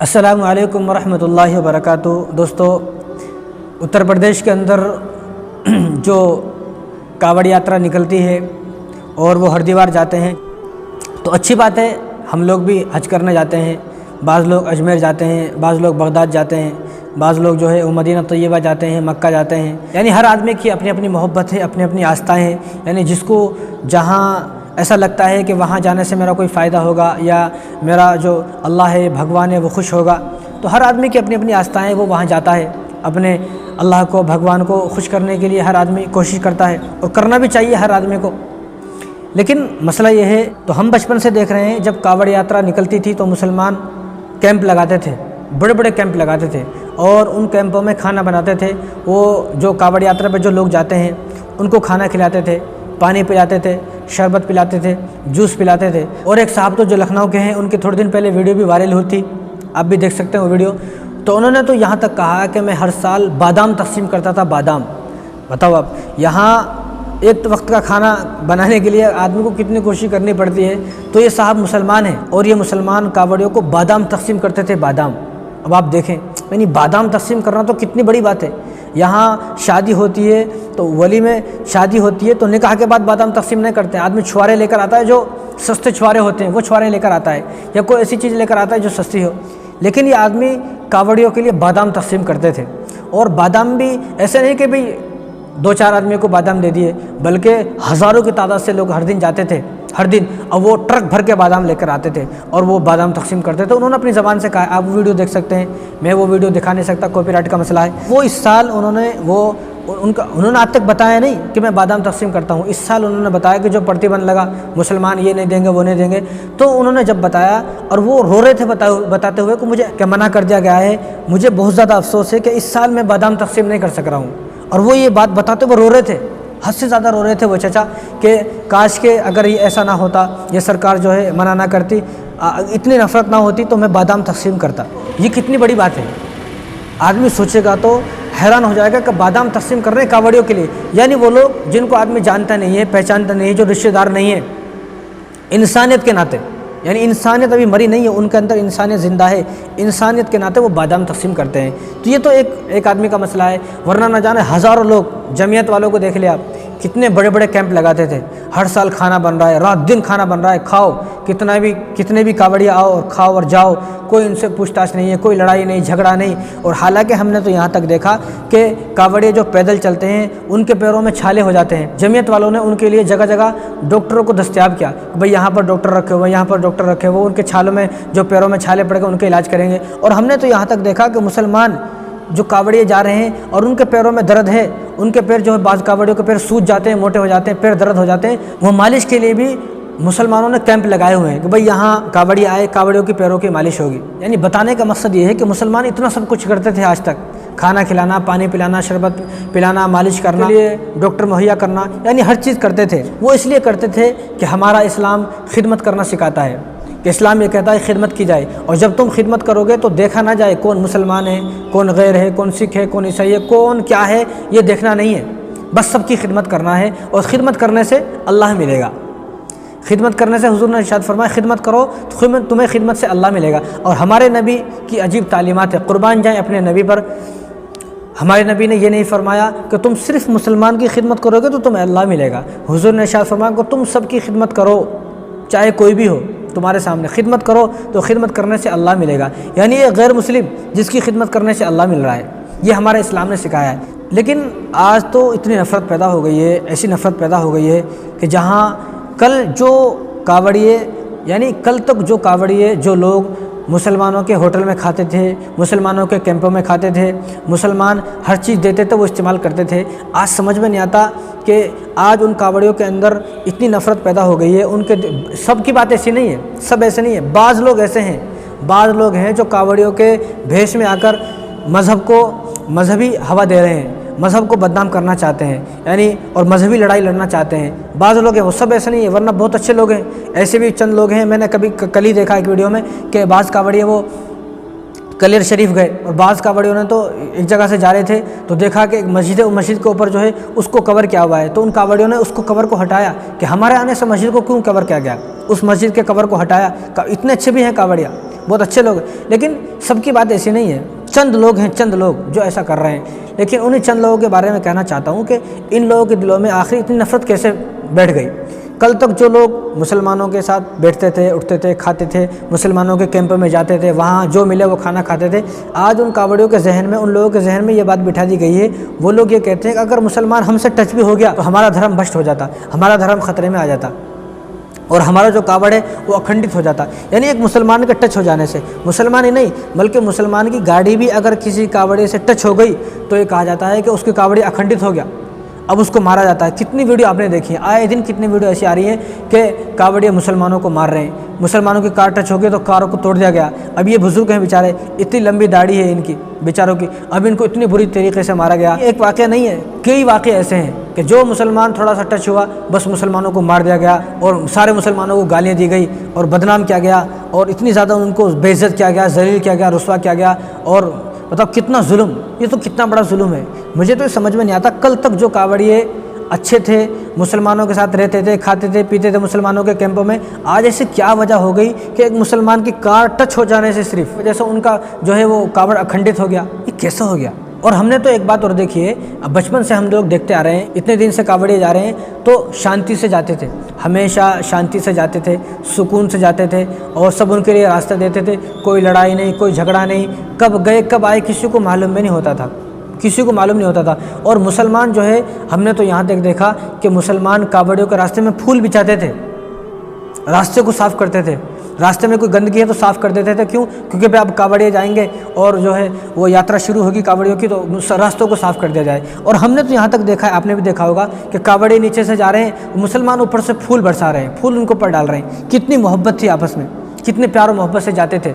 السلام علیکم ورحمۃ اللہ وبرکاتہ۔ دوستو، اتر پردیش کے اندر جو کاوڑ یاترا نکلتی ہے اور وہ ہردوار جاتے ہیں تو اچھی بات ہے، ہم لوگ بھی حج کرنے جاتے ہیں۔ بعض لوگ اجمیر جاتے ہیں، بعض لوگ بغداد جاتے ہیں، بعض لوگ جو ہے وہ مدینہ طیبہ جاتے ہیں، مکہ جاتے ہیں۔ یعنی ہر آدمی کی اپنی اپنی محبت ہے، اپنی اپنی آستھائیں ہیں۔ یعنی جس کو جہاں ایسا لگتا ہے کہ وہاں جانے سے میرا کوئی فائدہ ہوگا یا میرا جو اللہ ہے، بھگوان ہے، وہ خوش ہوگا، تو ہر آدمی کی اپنی اپنی آستھائیں ہیں، وہ وہاں جاتا ہے۔ اپنے اللہ کو، بھگوان کو خوش کرنے کے لیے ہر آدمی کوشش کرتا ہے اور کرنا بھی چاہیے ہر آدمی کو۔ لیکن مسئلہ یہ ہے، تو ہم بچپن سے دیکھ رہے ہیں جب کاوڑ یاترا نکلتی تھی تو مسلمان کیمپ لگاتے تھے، بڑے بڑے کیمپ لگاتے تھے اور ان کیمپوں میں کھانا بناتے تھے۔ وہ جو کاوڑ یاترا پہ جو لوگ جاتے ہیں ان کو کھانا کھلاتے تھے، پانی پلاتے تھے، شربت پلاتے تھے، جوس پلاتے تھے۔ اور ایک صاحب تو جو لکھنؤ کے ہیں، ان کی تھوڑے دن پہلے ویڈیو بھی وائرل ہوئی تھی، آپ بھی دیکھ سکتے ہیں وہ ویڈیو۔ تو انہوں نے تو یہاں تک کہا کہ میں ہر سال بادام تقسیم کرتا تھا، بادام۔ بتاؤ اب یہاں ایک وقت کا کھانا بنانے کے لیے آدمی کو کتنی کوشش کرنی پڑتی ہے۔ تو یہ صاحب مسلمان ہیں اور یہ مسلمان کاوڑیوں کو بادام تقسیم کرتے تھے، بادام۔ اب آپ دیکھیں، یعنی بادام تقسیم کرنا تو کتنی بڑی بات ہے۔ یہاں شادی ہوتی ہے تو ولی میں شادی ہوتی ہے تو نکاح کے بعد بادام تقسیم نہیں کرتے ہیں، آدمی چھوارے لے کر آتا ہے، جو سستے چھوارے ہوتے ہیں وہ چھوارے لے کر آتا ہے، یا کوئی ایسی چیز لے کر آتا ہے جو سستی ہو۔ لیکن یہ آدمی کاوڑیوں کے لیے بادام تقسیم کرتے تھے، اور بادام بھی ایسے نہیں کہ بھئی دو چار آدمی کو بادام دے دیے، بلکہ ہزاروں کی تعداد سے لوگ ہر دن جاتے تھے، ہر دن، اور وہ ٹرک بھر کے بادام لے کر آتے تھے اور وہ بادام تقسیم کرتے تھے۔ انہوں نے اپنی زبان سے کہا، آپ ویڈیو دیکھ سکتے ہیں، میں وہ ویڈیو دکھا نہیں سکتا، کاپی رائٹ کا مسئلہ ہے۔ وہ اس سال انہوں نے آج تک بتایا نہیں کہ میں بادام تقسیم کرتا ہوں۔ اس سال انہوں نے بتایا کہ جو پرتیبند لگا، مسلمان یہ نہیں دیں گے، وہ نہیں دیں گے، تو انہوں نے جب بتایا اور وہ رو رہے تھے بتاتے ہوئے کہ مجھے کہ منع کر دیا گیا ہے، مجھے بہت زیادہ افسوس ہے کہ اس سال میں بادام تقسیم نہیں کر سک رہا ہوں۔ اور وہ یہ بات بتاتے وہ رو رہے تھے، حد سے زیادہ رو رہے تھے وہ چچا، کہ کاش کہ اگر یہ ایسا نہ ہوتا، یہ سرکار جو ہے منع نہ کرتی، اتنی نفرت نہ ہوتی تو میں بادام تقسیم کرتا۔ یہ کتنی بڑی بات ہے، آدمی سوچے گا تو حیران ہو جائے گا کہ بادام تقسیم کر رہے ہیں کاوڑیوں کے لیے۔ یعنی وہ لوگ جن کو آدمی جانتا نہیں ہے، پہچانتا نہیں ہے، جو رشتہ دار نہیں ہے، انسانیت کے ناطے، یعنی انسانیت ابھی مری نہیں ہے، ان کے اندر انسانیت زندہ ہے، انسانیت کے ناطے وہ بادام تقسیم کرتے ہیں۔ تو یہ تو ایک آدمی کا مسئلہ ہے، ورنہ نہ جانے ہزاروں لوگ، جمعیت والوں کو دیکھ لیں آپ، کتنے بڑے بڑے کیمپ لگاتے تھے، ہر سال کھانا بن رہا ہے، رات دن کھانا بن رہا ہے، کھاؤ، کتنے بھی کاوڑیا آؤ اور کھاؤ اور جاؤ، کوئی ان سے پوچھ تاچھ نہیں ہے، کوئی لڑائی نہیں، جھگڑا نہیں۔ اور حالانکہ ہم نے تو یہاں تک دیکھا کہ کاوڑیے جو پیدل چلتے ہیں ان کے پیروں میں چھالے ہو جاتے ہیں، جمعیت والوں نے ان کے لیے جگہ جگہ ڈاکٹروں کو دستیاب کیا کہ بھئی یہاں پر ڈاکٹر رکھے ہوئے، یہاں پر ڈاکٹر رکھے ہوئے، ان کے چھالوں میں جو پیروں میں چھالے پڑ گئے ان کے علاج کریں گے۔ اور ہم نے تو یہاں تک دیکھا کہ مسلمان جو کاوڑیے جا رہے ہیں اور ان کے پیروں میں درد ہے، ان کے پیر جو ہے، بعض کاوڑیوں کے پیر سوج جاتے ہیں، موٹے ہو جاتے ہیں، پیر درد ہو جاتے ہیں، وہ مالش کے لیے بھی مسلمانوں نے کیمپ لگائے ہوئے ہیں کہ بھئی یہاں کاوڑی آئے، کاوڑیوں کی پیروں کی مالش ہوگی۔ یعنی بتانے کا مقصد یہ ہے کہ مسلمان اتنا سب کچھ کرتے تھے آج تک، کھانا کھلانا، پانی پلانا، شربت پلانا، مالش کرنا، ڈاکٹر مہیا کرنا، یعنی ہر چیز کرتے تھے۔ وہ اس لیے کرتے تھے کہ ہمارا اسلام خدمت کرنا سکھاتا ہے، کہ اسلام یہ کہتا ہے خدمت کی جائے، اور جب تم خدمت کرو گے تو دیکھا نہ جائے کون مسلمان ہے، کون غیر ہے، کون سکھ ہے، کون عیسائی ہے، کون کیا ہے، یہ دیکھنا نہیں ہے، بس سب کی خدمت کرنا ہے، اور خدمت کرنے سے اللہ ملے گا۔ خدمت کرنے سے حضور نے ارشاد فرمایا خدمت کرو تو تمہیں خدمت سے اللہ ملے گا۔ اور ہمارے نبی کی عجیب تعلیمات ہے، قربان جائیں اپنے نبی پر۔ ہمارے نبی نے یہ نہیں فرمایا کہ تم صرف مسلمان کی خدمت کرو گے تو تمہیں اللہ ملے گا، حضور نے ارشاد فرمایا کہ تم سب کی خدمت کرو، چاہے کوئی بھی ہو تمہارے سامنے، خدمت کرو تو خدمت کرنے سے اللہ ملے گا۔ یعنی یہ غیر مسلم جس کی خدمت کرنے سے اللہ مل رہا ہے، یہ ہمارے اسلام نے سکھایا ہے۔ لیکن آج تو اتنی نفرت پیدا ہو گئی ہے، ایسی نفرت پیدا ہو گئی ہے کہ جہاں کل جو کاوڑیے، یعنی کل تک جو کاوڑیے، جو لوگ مسلمانوں کے ہوٹل میں کھاتے تھے، مسلمانوں کے کیمپوں میں کھاتے تھے، مسلمان ہر چیز دیتے تھے وہ استعمال کرتے تھے، آج سمجھ میں نہیں آتا کہ آج ان کاوڑیوں کے اندر اتنی نفرت پیدا ہو گئی ہے۔ ان کے سب کی بات ایسی نہیں ہے، سب ایسے نہیں ہے، بعض لوگ ایسے ہیں، بعض لوگ ہیں جو کاوڑیوں کے بھیش میں آ کر مذہب کو مذہبی ہوا دے رہے ہیں، مذہب کو بدنام کرنا چاہتے ہیں، یعنی اور مذہبی لڑائی لڑنا چاہتے ہیں۔ بعض لوگ ہیں، وہ سب ایسے نہیں ہیں، ورنہ بہت اچھے لوگ ہیں، ایسے بھی چند لوگ ہیں۔ میں نے کل ہی دیکھا ایک ویڈیو میں کہ بعض کاوڑیے وہ کلیر شریف گئے، اور بعض کاوڑیوں نے تو ایک جگہ سے جا رہے تھے تو دیکھا کہ ایک مسجد ہے، مسجد کے اوپر جو ہے اس کو کور کیا ہوا ہے، تو ان کاوڑیوں نے اس کو کور کو ہٹایا کہ ہمارے آنے سے مسجد کو کیوں کور کیا گیا، اس مسجد کے کور کو ہٹایا۔ اتنے اچھے بھی ہیں کاوڑیا، بہت اچھے لوگ ہیں، لیکن سب کی بات ایسی نہیں ہے، چند لوگ ہیں، چند لوگ جو ایسا کر رہے ہیں۔ لیکن انہیں چند لوگوں کے بارے میں کہنا چاہتا ہوں کہ ان لوگوں کے دلوں میں آخر اتنی نفرت کیسے بیٹھ گئی۔ کل تک جو لوگ مسلمانوں کے ساتھ بیٹھتے تھے، اٹھتے تھے، کھاتے تھے، مسلمانوں کے کیمپ میں جاتے تھے، وہاں جو ملے وہ کھانا کھاتے تھے، آج ان کاوڑیوں کے ذہن میں، ان لوگوں کے ذہن میں یہ بات بٹھا دی گئی ہے، وہ لوگ یہ کہتے ہیں کہ اگر مسلمان ہم سے ٹچ بھی ہو گیا تو ہمارا دھرم بھشٹ ہو جاتا، ہمارا دھرم خطرے میں آ جاتا، اور ہمارا جو کاوڑ ہے وہ اکھنڈت ہو جاتا۔ یعنی ایک مسلمان کے ٹچ ہو جانے سے، مسلمان ہی نہیں بلکہ مسلمان کی گاڑی بھی اگر کسی کاوڑے سے ٹچ ہو گئی تو یہ کہا جاتا ہے کہ اس کی کاوڑی اکھنڈت ہو گیا، اب اس کو مارا جاتا ہے۔ کتنی ویڈیو آپ نے دیکھی ہیں، آئے دن کتنی ویڈیو ایسی آ رہی ہیں کہ کاوڑیے مسلمانوں کو مار رہے ہیں، مسلمانوں کی کار ٹچ ہو گئی تو کاروں کو توڑ دیا گیا۔ اب یہ بزرگ ہیں بیچارے، اتنی لمبی داڑھی ہے ان کی بیچاروں کی، اب ان کو اتنی بری طریقے سے مارا گیا۔ ایک واقعہ نہیں ہے، کئی واقعے ایسے ہیں کہ جو مسلمان تھوڑا سا ٹچ ہوا بس مسلمانوں کو مار دیا گیا، اور سارے مسلمانوں کو گالیاں دی گئی اور بدنام کیا گیا، اور اتنی زیادہ ان کو بے عزت کیا گیا، ذلیل کیا گیا، رسوا کیا گیا۔ اور مطلب کتنا ظلم، یہ تو کتنا بڑا ظلم ہے، مجھے تو سمجھ میں نہیں آتا۔ کل تک جو کاوڑیے اچھے تھے، مسلمانوں کے ساتھ رہتے تھے، کھاتے تھے، پیتے تھے مسلمانوں کے کیمپوں میں، آج ایسی کیا وجہ ہو گئی کہ ایک مسلمان کی کار ٹچ ہو جانے سے صرف جیسے ان کا جو ہے وہ کاوڑ اکھنڈت ہو گیا؟ یہ کیسا ہو گیا؟ اور ہم نے تو ایک بات اور دیکھی ہے، اب بچپن سے ہم لوگ دیکھتے آ رہے ہیں، اتنے دن سے کاوڑیے جا رہے ہیں تو شانتی سے جاتے تھے، ہمیشہ شانتی سے جاتے تھے، سکون سے جاتے تھے، اور سب ان کے لیے راستہ دیتے تھے، کوئی لڑائی نہیں، کوئی جھگڑا نہیں، کب گئے کب آئے کسی کو معلوم بھی نہیں ہوتا تھا، کسی کو معلوم نہیں ہوتا تھا۔ اور مسلمان جو ہے، ہم نے تو یہاں تک دیکھا کہ مسلمان کاوڑیوں کے راستے میں پھول بچھاتے تھے، راستے کو صاف کرتے تھے، راستے میں کوئی گندگی ہے تو صاف کر دیتے تھے۔ کیوں؟ کیونکہ بھائی اب کاوڑیے جائیں گے اور جو ہے وہ یاترا شروع ہوگی کاوڑیوں کی، تو راستوں کو صاف کر دیا جائے۔ اور ہم نے تو یہاں تک دیکھا ہے، آپ نے بھی دیکھا ہوگا کہ کاوڑیے نیچے سے جا رہے ہیں، مسلمان اوپر سے پھول برسا رہے ہیں، پھول ان کو اوپر ڈال رہے ہیں۔ کتنی محبت تھی آپس میں، کتنے پیار و محبت سے جاتے تھے۔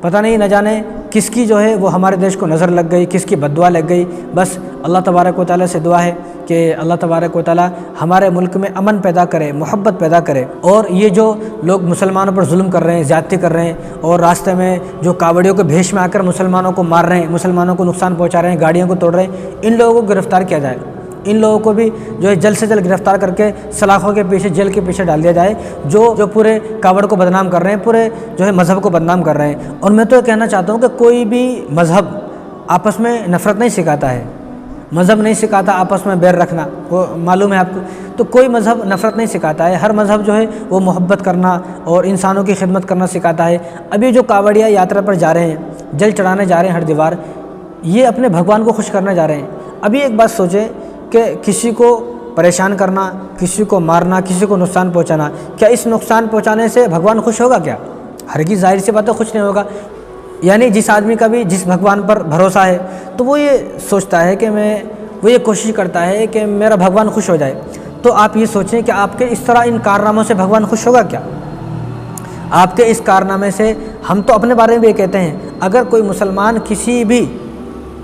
پتہ نہیں نہ جانے کس کی جو ہے وہ ہمارے دیش کو نظر لگ گئی، کس کی بد دعا لگ گئی۔ بس اللہ تبارک و تعالیٰ سے دعا ہے کہ اللہ تبارک و تعالیٰ ہمارے ملک میں امن پیدا کرے، محبت پیدا کرے، اور یہ جو لوگ مسلمانوں پر ظلم کر رہے ہیں، زیادتی کر رہے ہیں، اور راستے میں جو کاوڑیوں کے بھیش میں آ کر مسلمانوں کو مار رہے ہیں، مسلمانوں کو نقصان پہنچا رہے ہیں، گاڑیوں کو توڑ رہے ہیں، ان لوگوں کو گرفتار کیا جائے، ان لوگوں کو بھی جو ہے جلد سے جلد گرفتار کر کے سلاخوں کے پیچھے، جیل کے پیچھے ڈال دیا جائے، جو پورے کاوڑ کو بدنام کر رہے ہیں، پورے جو ہے مذہب کو بدنام کر رہے ہیں۔ اور میں تو یہ کہنا چاہتا ہوں کہ کوئی بھی مذہب آپس میں نفرت نہیں سکھاتا ہے، مذہب نہیں سکھاتا آپس میں بیر رکھنا، وہ معلوم ہے آپ کو، تو کوئی مذہب نفرت نہیں سکھاتا ہے، ہر مذہب جو ہے وہ محبت کرنا اور انسانوں کی خدمت کرنا سکھاتا ہے۔ ابھی جو کاوڑیا یاترا پر جا رہے ہیں، جل چڑھانے جا رہے ہیں ہر دیوار، یہ اپنے بھگوان کو خوش کرنے جا رہے ہیں۔ ابھی ایک بات سوچیں کہ کسی کو پریشان کرنا، کسی کو مارنا، کسی کو نقصان پہنچانا، کیا اس نقصان پہنچانے سے بھگوان خوش ہوگا کیا؟ ہرگز، ظاہر سی بات ہے خوش نہیں ہوگا۔ یعنی جس آدمی کا بھی جس بھگوان پر بھروسہ ہے تو وہ یہ سوچتا ہے کہ وہ یہ کوشش کرتا ہے کہ میرا بھگوان خوش ہو جائے۔ تو آپ یہ سوچیں کہ آپ کے اس طرح ان کارناموں سے بھگوان خوش ہوگا کیا؟ آپ کے اس کارنامے سے، ہم تو اپنے بارے میں یہ کہتے ہیں، اگر کوئی مسلمان کسی بھی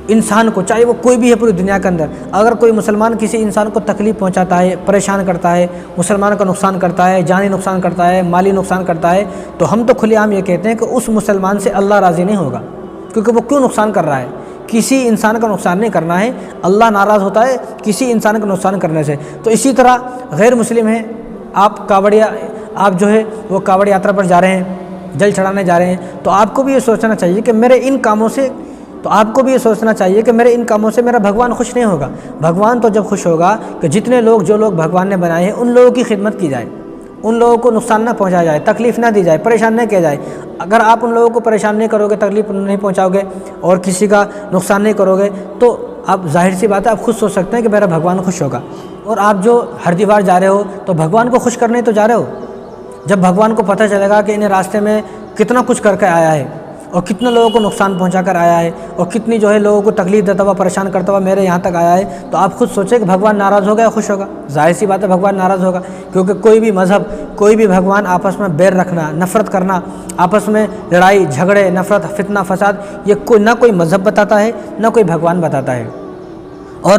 انسان کو، چاہے وہ کوئی بھی ہے پوری دنیا کے اندر، اگر کوئی مسلمان کسی انسان کو تکلیف پہنچاتا ہے، پریشان کرتا ہے، مسلمان کا نقصان کرتا ہے، جانی نقصان کرتا ہے، مالی نقصان کرتا ہے، تو ہم تو کھلے عام یہ کہتے ہیں کہ اس مسلمان سے اللہ راضی نہیں ہوگا، کیونکہ وہ کیوں نقصان کر رہا ہے؟ کسی انسان کا نقصان نہیں کرنا ہے، اللہ ناراض ہوتا ہے کسی انسان کا نقصان کرنے سے۔ تو اسی طرح غیر مسلم ہیں، آپ جو ہے وہ کاوڑ یاترا پر جا رہے ہیں، جل چڑھانے جا رہے ہیں، تو آپ کو بھی یہ سوچنا چاہیے کہ میرے ان کاموں سے، میرے ان کاموں سے میرا بھگوان خوش نہیں ہوگا۔ بھگوان تو جب خوش ہوگا کہ جتنے لوگ، جو لوگ بھگوان نے بنائے ہیں، ان لوگوں کی خدمت کی جائے، ان لوگوں کو نقصان نہ پہنچایا جائے، تکلیف نہ دی جائے، پریشان نہ کیا جائے۔ اگر آپ ان لوگوں کو پریشان نہیں کرو گے، تکلیف نہیں پہنچاؤ گے اور کسی کا نقصان نہیں کرو گے، تو آپ ظاہر سی بات ہے آپ خود سوچ سکتے ہیں کہ میرا بھگوان خوش ہوگا۔ اور آپ جو ہردوار جا رہے ہو تو بھگوان کو خوش کرنے تو جا رہے ہو۔ جب بھگوان کو پتہ چلے گا کہ انہیں راستے میں کتنا کچھ کر کے آیا ہے اور کتنے لوگوں کو نقصان پہنچا کر آیا ہے اور کتنی جو ہے لوگوں کو تکلیف دیتا ہوا، پریشان کرتا ہوا میرے یہاں تک آیا ہے، تو آپ خود سوچیں کہ بھگوان ناراض ہوگا یا خوش ہوگا؟ ظاہر سی بات ہے بھگوان ناراض ہوگا، کیونکہ کوئی بھی مذہب، کوئی بھی بھگوان آپس میں بیر رکھنا، نفرت کرنا، آپس میں لڑائی جھگڑے، نفرت، فتنہ فساد، یہ نہ کوئی مذہب بتاتا ہے، نہ کوئی بھگوان بتاتا ہے۔ اور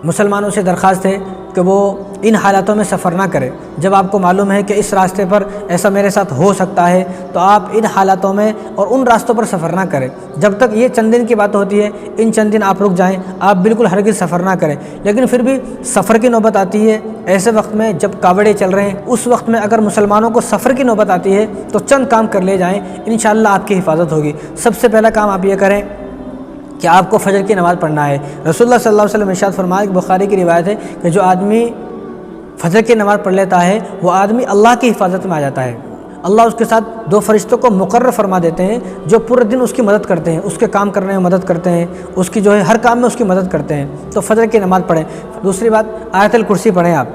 مسلمانوں سے درخواست ہے کہ وہ ان حالاتوں میں سفر نہ کریں۔ جب آپ کو معلوم ہے کہ اس راستے پر ایسا میرے ساتھ ہو سکتا ہے تو آپ ان حالاتوں میں اور ان راستوں پر سفر نہ کریں۔ جب تک یہ چند دن کی بات ہوتی ہے، ان چند دن آپ رک جائیں، آپ بالکل ہرگز سفر نہ کریں۔ لیکن پھر بھی سفر کی نوبت آتی ہے، ایسے وقت میں جب کاوڑے چل رہے ہیں، اس وقت میں اگر مسلمانوں کو سفر کی نوبت آتی ہے تو چند کام کر لے جائیں، انشاءاللہ آپ کی حفاظت ہوگی۔ سب سے پہلا کام آپ یہ کریں کہ آپ کو فجر کی نماز پڑھنا ہے۔ رسول اللہ صلی اللہ علیہ وسلم ارشاد فرمایا، بخاری کی روایت ہے کہ جو آدمی فجر کی نماز پڑھ لیتا ہے وہ آدمی اللہ کی حفاظت میں آ جاتا ہے۔ اللہ اس کے ساتھ دو فرشتوں کو مقرر فرما دیتے ہیں جو پورے دن اس کی مدد کرتے ہیں، اس کے کام کرنے میں مدد کرتے ہیں، اس کی جو ہے ہر کام میں اس کی مدد کرتے ہیں۔ تو فجر کی نماز پڑھیں۔ دوسری بات، آیت الکرسی پڑھیں۔ آپ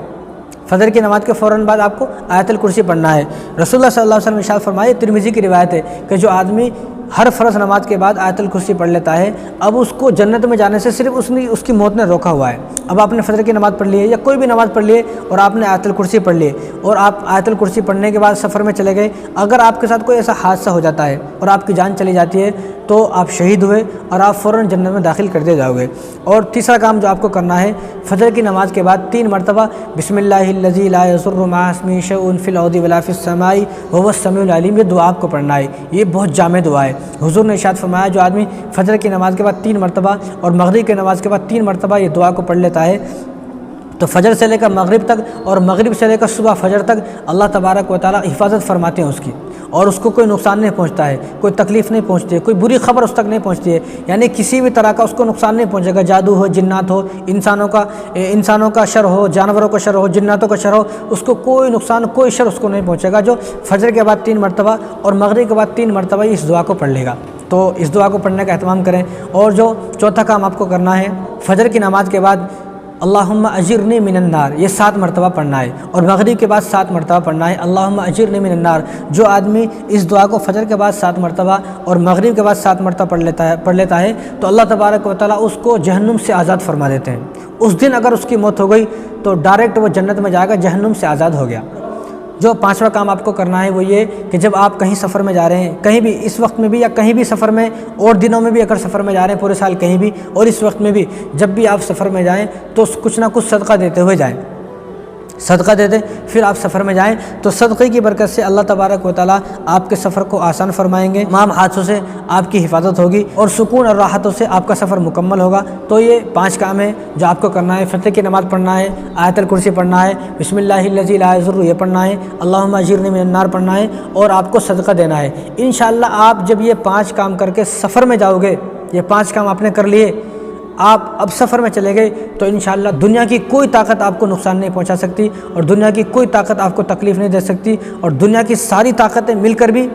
فجر کی نماز کے فوراً بعد آپ کو آیت الکرسی پڑھنا ہے۔ رسول اللہ صلی اللہ علیہ وسلم ارشاد فرمائے، ترمذی کی روایت ہے کہ جو آدمی ہر فرض نماز کے بعد آیت الکرسی پڑھ لیتا ہے، اب اس کو جنت میں جانے سے صرف اس کی موت نے روکا ہوا ہے۔ اب آپ نے فجر کی نماز پڑھ لی ہے یا کوئی بھی نماز پڑھ لی ہے اور آپ نے آیت الکرسی پڑھ لی ہے اور آپ آیت الکرسی پڑھنے کے بعد سفر میں چلے گئے، اگر آپ کے ساتھ کوئی ایسا حادثہ ہو جاتا ہے اور آپ کی جان چلی جاتی ہے تو آپ شہید ہوئے اور آپ فوراً جنت میں داخل کر دیے جاؤ گے۔ اور تیسرا کام جو آپ کو کرنا ہے، فجر کی نماز کے بعد 3 مرتبہ بسم اللہ الذی لا یضر مع اسمہ شیء فی الارض ولا فی السماء وهو السمیع العلیم، یہ دعا آپ کو پڑھنا ہے۔ یہ بہت جامع دعا ہے۔ حضور نے ارشاد فرمایا، جو آدمی فجر کی نماز کے بعد 3 مرتبہ اور مغرب کی نماز کے بعد 3 مرتبہ یہ دعا کو پڑھ لیتا ہے تو فجر سے لے کر مغرب تک اور مغرب سے لے کر صبح فجر تک اللہ تبارک و تعالیٰ حفاظت فرماتے ہیں اس کی، اور اس کو کوئی نقصان نہیں پہنچتا ہے، کوئی تکلیف نہیں پہنچتی ہے، کوئی بری خبر اس تک نہیں پہنچتی ہے، یعنی کسی بھی طرح کا اس کو نقصان نہیں پہنچے گا۔ جادو ہو، جنات ہو، انسانوں کا شر ہو، جانوروں کا شر ہو، جناتوں کا شر ہو، اس کو کوئی نقصان، کوئی شر اس کو نہیں پہنچے گا جو فجر کے بعد 3 مرتبہ اور مغرب کے بعد 3 مرتبہ اس دعا کو پڑھ لے گا۔ تو اس دعا کو پڑھنے کا اہتمام کریں۔ اور جو چوتھا کام آپ کو کرنا ہے، فجر کی نماز کے بعد اللہم اجرنی من النار، یہ 7 مرتبہ پڑھنا ہے، اور مغرب کے بعد 7 مرتبہ پڑھنا ہے اللہم اجرنی من النار۔ جو آدمی اس دعا کو فجر کے بعد 7 مرتبہ اور مغرب کے بعد 7 مرتبہ پڑھ لیتا ہے تو اللہ تبارک و تعالیٰ اس کو جہنم سے آزاد فرما دیتے ہیں۔ اس دن اگر اس کی موت ہو گئی تو ڈائریکٹ وہ جنت میں جائے گا، جہنم سے آزاد ہو گیا۔ جو 5واں کام آپ کو کرنا ہے وہ یہ کہ جب آپ کہیں سفر میں جا رہے ہیں، کہیں بھی اس وقت میں بھی یا کہیں بھی سفر میں، اور دنوں میں بھی اگر سفر میں جا رہے ہیں پورے سال کہیں بھی، اور اس وقت میں بھی جب بھی آپ سفر میں جائیں تو کچھ نہ کچھ صدقہ دیتے ہوئے جائیں۔ صدقہ دے دیں، پھر آپ سفر میں جائیں تو صدقے کی برکت سے اللہ تبارک و تعالیٰ آپ کے سفر کو آسان فرمائیں گے، تمام حادثوں سے آپ کی حفاظت ہوگی اور سکون اور راحتوں سے آپ کا سفر مکمل ہوگا۔ تو یہ 5 کام ہیں جو آپ کو کرنا ہے۔ فجر کی نماز پڑھنا ہے، آیت الکرسی پڑھنا ہے، بسم اللہ الذی لا یضر یہ پڑھنا ہے، اللہم اجرنی من النار پڑھنا ہے، اور آپ کو صدقہ دینا ہے۔ انشاءاللہ آپ جب یہ 5 کام کر کے سفر میں جاؤ گے، یہ 5 کام آپ نے کر لیے، آپ اب سفر میں چلے گئے تو انشاءاللہ دنیا کی کوئی طاقت آپ کو نقصان نہیں پہنچا سکتی، اور دنیا کی کوئی طاقت آپ کو تکلیف نہیں دے سکتی، اور دنیا کی ساری طاقتیں مل کر بھی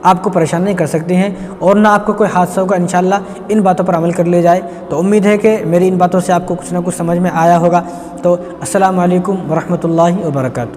آپ کو پریشان نہیں کر سکتی ہیں، اور نہ آپ کو کوئی حادثہ ہوگا۔ انشاءاللہ ان باتوں پر عمل کر لے جائے تو امید ہے کہ میری ان باتوں سے آپ کو کچھ نہ کچھ سمجھ میں آیا ہوگا۔ تو السلام علیکم ورحمۃ اللہ وبرکاتہ۔